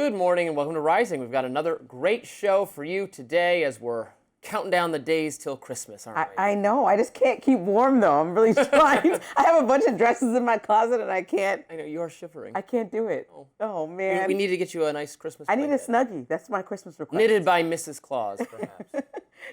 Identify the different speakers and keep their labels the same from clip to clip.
Speaker 1: Good morning and welcome to Rising. We've got another great show for you today as we're counting down the days till Christmas, aren't we?
Speaker 2: I know. I just can't keep warm, though. I'm really trying. I have a bunch of dresses in my closet, and I can't.
Speaker 1: I know, you are shivering.
Speaker 2: I can't do it. Oh man.
Speaker 1: We need to get you a nice Christmas
Speaker 2: I need a
Speaker 1: blanket.
Speaker 2: Snuggie. That's my Christmas request.
Speaker 1: Knitted by Mrs. Claus, perhaps.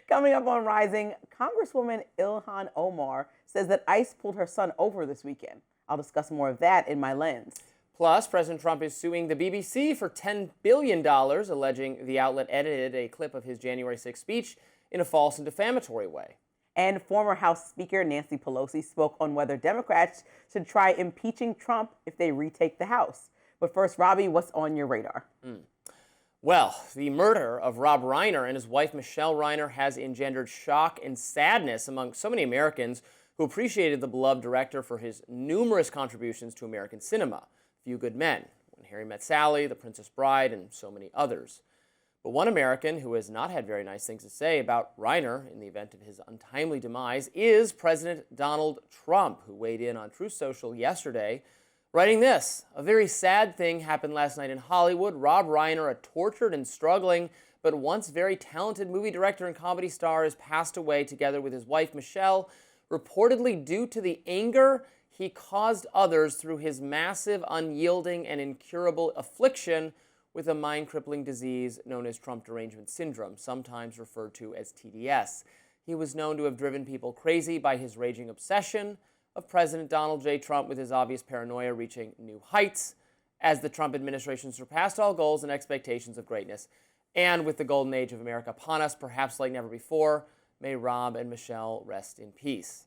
Speaker 2: Coming up on Rising, Congresswoman Ilhan Omar says that ICE pulled her son over this weekend. I'll discuss more of that in my lens.
Speaker 1: Plus, President Trump is suing the BBC for $10 billion, alleging the outlet edited a clip of his January 6th speech in a false and defamatory way.
Speaker 2: And former House Speaker Nancy Pelosi spoke on whether Democrats should try impeaching Trump if they retake the House. But first, Robby, what's on your radar?
Speaker 1: Well, the murder of Rob Reiner and his wife Michelle Reiner has engendered shock and sadness among so many Americans who appreciated the beloved director for his numerous contributions to American cinema. Few Good Men, When Harry Met Sally, The Princess Bride, and so many others. But one American who has not had very nice things to say about Reiner in the event of his untimely demise is President Donald Trump, who weighed in on Truth Social yesterday, writing this: "A very sad thing happened last night in Hollywood. Rob Reiner, a tortured and struggling but once very talented movie director and comedy star, has passed away together with his wife Michelle, reportedly due to the anger he caused others through his massive, unyielding, and incurable affliction with a mind-crippling disease known as Trump Derangement Syndrome, sometimes referred to as TDS. He was known to have driven people crazy by his raging obsession of President Donald J. Trump, with his obvious paranoia reaching new heights as the Trump administration surpassed all goals and expectations of greatness. And with the golden age of America upon us, perhaps like never before, may Rob and Michelle rest in peace."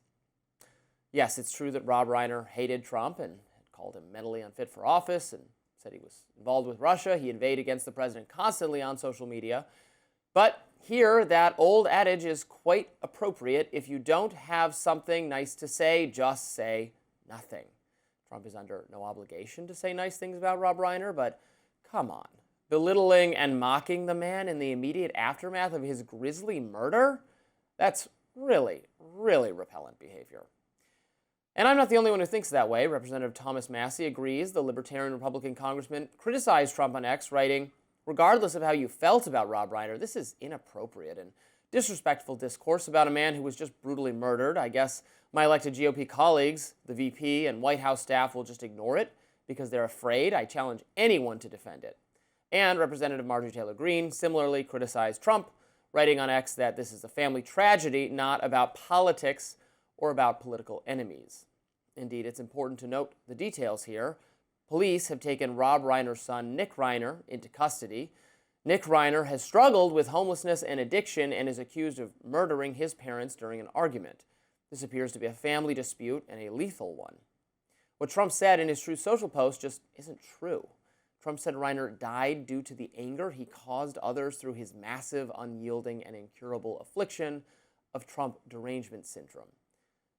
Speaker 1: Yes, it's true that Rob Reiner hated Trump and had called him mentally unfit for office and said he was involved with Russia. He inveighed against the president constantly on social media. But here, that old adage is quite appropriate. If you don't have something nice to say, just say nothing. Trump is under no obligation to say nice things about Rob Reiner, but come on. Belittling and mocking the man in the immediate aftermath of his grisly murder? That's really, really repellent behavior. And I'm not the only one who thinks that way. Representative Thomas Massie agrees. The Libertarian Republican congressman criticized Trump on X, writing, "Regardless of how you felt about Rob Reiner, this is inappropriate and disrespectful discourse about a man who was just brutally murdered. I guess my elected GOP colleagues, the VP and White House staff, will just ignore it because they're afraid. I challenge anyone to defend it." And Representative Marjorie Greene similarly criticized Trump, writing on X that this is a family tragedy, not about politics or about political enemies. Indeed, it's important to note the details here. Police have taken Rob Reiner's son, Nick Reiner, into custody. Nick Reiner has struggled with homelessness and addiction and is accused of murdering his parents during an argument. This appears to be a family dispute and a lethal one. What Trump said in his Truth Social post just isn't true. Trump said Reiner died due to the anger he caused others through his massive, unyielding, and incurable affliction of Trump Derangement Syndrome.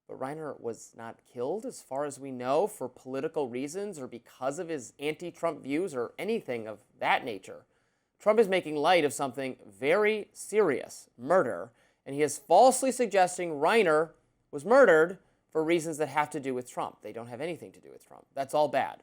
Speaker 1: But Reiner was not killed, as far as we know, for political reasons or because of his anti-Trump views or anything of that nature. Trump is making light of something very serious, murder, and he is falsely suggesting Reiner was murdered for reasons that have to do with Trump. They don't have anything to do with Trump. That's all bad.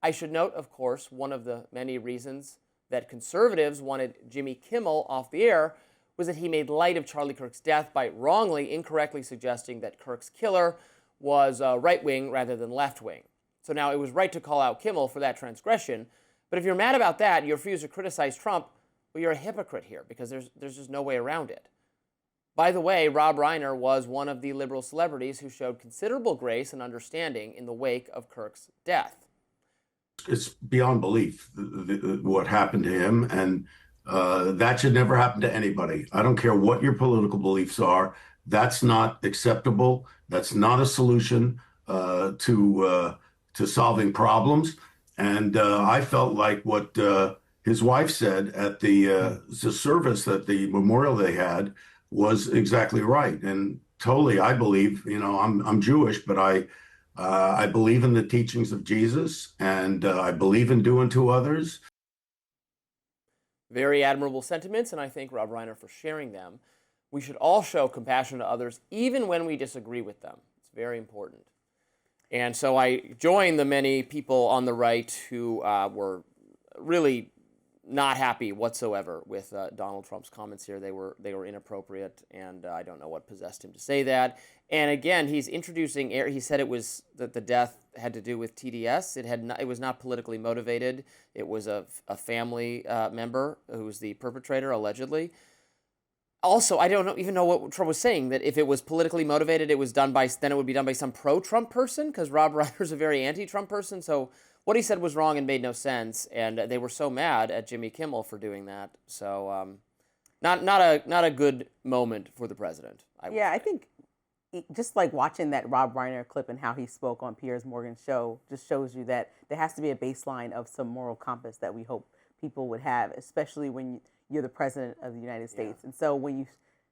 Speaker 1: I should note, of course, one of the many reasons that conservatives wanted Jimmy Kimmel off the air was that he made light of Charlie Kirk's death by wrongly, incorrectly suggesting that Kirk's killer was right-wing rather than left-wing. So now it was right to call out Kimmel for that transgression. But if you're mad about that, you refuse to criticize Trump, well, you're a hypocrite here because there's just no way around it. By the way, Rob Reiner was one of the liberal celebrities who showed considerable grace and understanding in the wake of Kirk's death.
Speaker 3: It's beyond belief what happened to him, and that should never happen to anybody. I don't care what your political beliefs are. That's not acceptable. That's not a solution to solving problems. And I felt like what his wife said at the service, at the memorial they had, was exactly right. And totally, I believe, I'm Jewish, but I believe in the teachings of Jesus, and I believe in doing to others.
Speaker 1: Very admirable sentiments, and I thank Rob Reiner for sharing them. We should all show compassion to others, even when we disagree with them. It's very important. And so I join the many people on the right who were really not happy whatsoever with Donald Trump's comments here. They were inappropriate, and I don't know what possessed him to say that. And again, he's introducing. He said it was that the death had to do with TDS. It was not politically motivated. It was a family member who was the perpetrator, allegedly. Also, I don't even know what Trump was saying, that if it was politically motivated, then it would be done by some pro-Trump person, because Rob Reiner's a very anti-Trump person. So what he said was wrong and made no sense, and they were so mad at Jimmy Kimmel for doing that. So not a good moment for the president.
Speaker 2: I think just like watching that Rob Reiner clip and how he spoke on Piers Morgan's show just shows you that there has to be a baseline of some moral compass that we hope people would have, especially when you're the president of the United States. Yeah. And so when you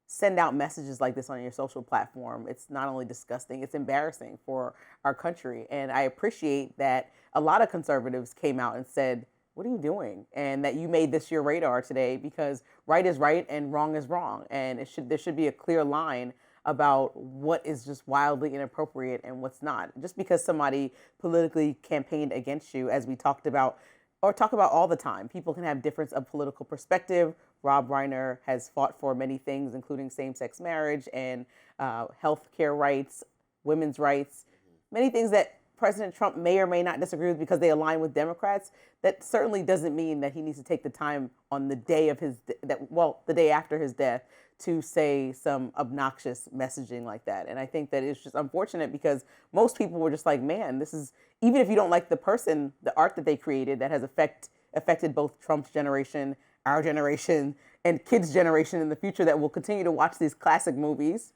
Speaker 2: send out messages like this on your social platform, it's not only disgusting, it's embarrassing for our country. And I appreciate that a lot of conservatives came out and said, what are you doing? And that you made this your radar today, because right is right and wrong is wrong. And there should be a clear line about what is just wildly inappropriate and what's not. Just because somebody politically campaigned against you, as we talk about all the time, people can have difference of political perspective. Rob Reiner has fought for many things, including same-sex marriage and health care rights, women's rights, many things that President Trump may or may not disagree with because they align with Democrats. That certainly doesn't mean that he needs to take the time on the day of the day after his death to say some obnoxious messaging like that. And I think that it's just unfortunate, because most people were just like, man, this is, even if you don't like the person, the art that they created that has affected both Trump's generation, our generation, and kids' generation in the future that will continue to watch these classic movies,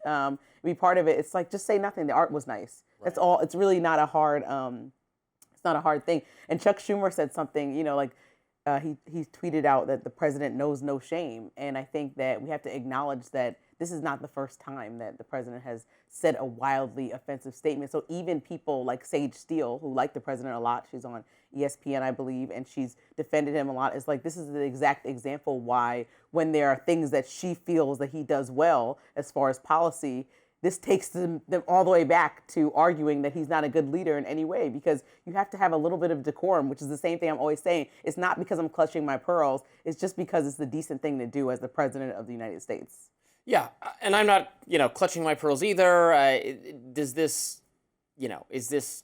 Speaker 2: be part of it. It's like, just say nothing. The art was nice. Right. That's all. It's really not a hard, it's not a hard thing. And Chuck Schumer said something, he tweeted out that the president knows no shame. And I think that we have to acknowledge that this is not the first time that the president has said a wildly offensive statement. So even people like Sage Steele, who like the president a lot, she's on ESPN, I believe, and she's defended him a lot. It's like, this is the exact example why, when there are things that she feels that he does well as far as policy, this takes them all the way back to arguing that he's not a good leader in any way, because you have to have a little bit of decorum, which is the same thing I'm always saying. It's not because I'm clutching my pearls. It's just because it's the decent thing to do as the president of the United States.
Speaker 1: Yeah, and I'm not, clutching my pearls either. Is this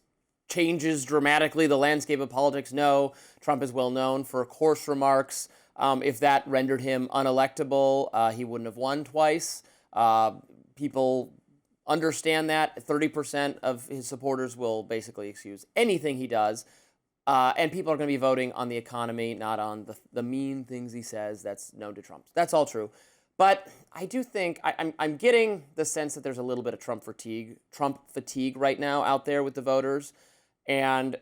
Speaker 1: changes dramatically the landscape of politics? No. Trump is well known for coarse remarks. If that rendered him unelectable, he wouldn't have won twice. People understand that. 30% of his supporters will basically excuse anything he does. And people are going to be voting on the economy, not on the mean things he says. That's known to Trump. That's all true. But I do think, I'm getting the sense that there's a little bit of Trump fatigue right now out there with the voters. And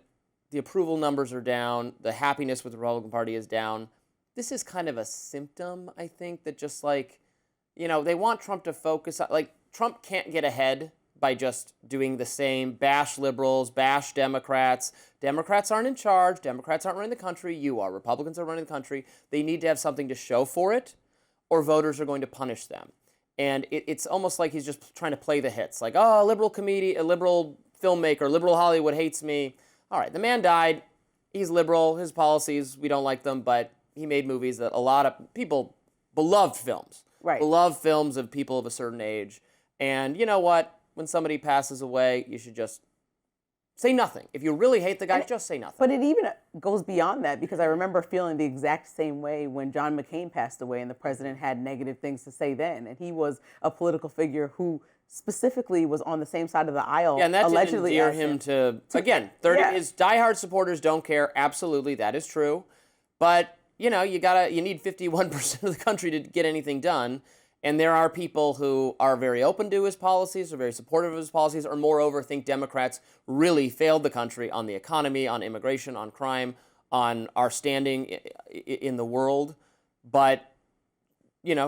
Speaker 1: the approval numbers are down. The happiness with the Republican Party is down. This is kind of a symptom, I think, that just they want Trump to focus on, Trump can't get ahead by just doing the same, bash liberals, bash Democrats. Democrats aren't in charge. Democrats aren't running the country. You are. Republicans are running the country. They need to have something to show for it, or voters are going to punish them. And it's almost like he's just trying to play the hits. Like, oh, a liberal filmmaker, liberal Hollywood hates me. All right, the man died. He's liberal. His policies, we don't like them, but he made movies that a lot of people, beloved films. Right. Beloved films of people of a certain age. And you know what? When somebody passes away, you should just say nothing. If you really hate the guy, just say nothing.
Speaker 2: But it even goes beyond that, because I remember feeling the exact same way when John McCain passed away and the president had negative things to say then. And he was a political figure who specifically was on the same side of the aisle.
Speaker 1: Yeah, and that allegedly didn't endear him to again, his diehard supporters don't care. Absolutely, that is true. But, you need 51% of the country to get anything done. And there are people who are very open to his policies, are very supportive of his policies, or moreover think Democrats really failed the country on the economy, on immigration, on crime, on our standing in the world. But,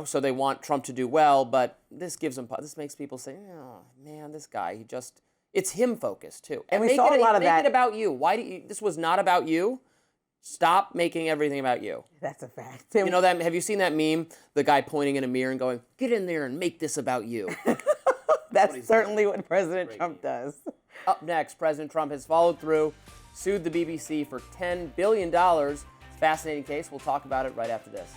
Speaker 1: so they want Trump to do well, but this makes people say, oh, man, this guy, it's him focused too.
Speaker 2: And we saw a lot of that.
Speaker 1: Make it about you. This was not about you. Stop making everything about you.
Speaker 2: That's a fact.
Speaker 1: Have you seen that meme? The guy pointing in a mirror and going, get in there and make this about you.
Speaker 2: That's certainly what President Trump does.
Speaker 1: Up next, President Trump has followed through, sued the BBC for $10 billion. His Fascinating case. We'll talk about it right after this.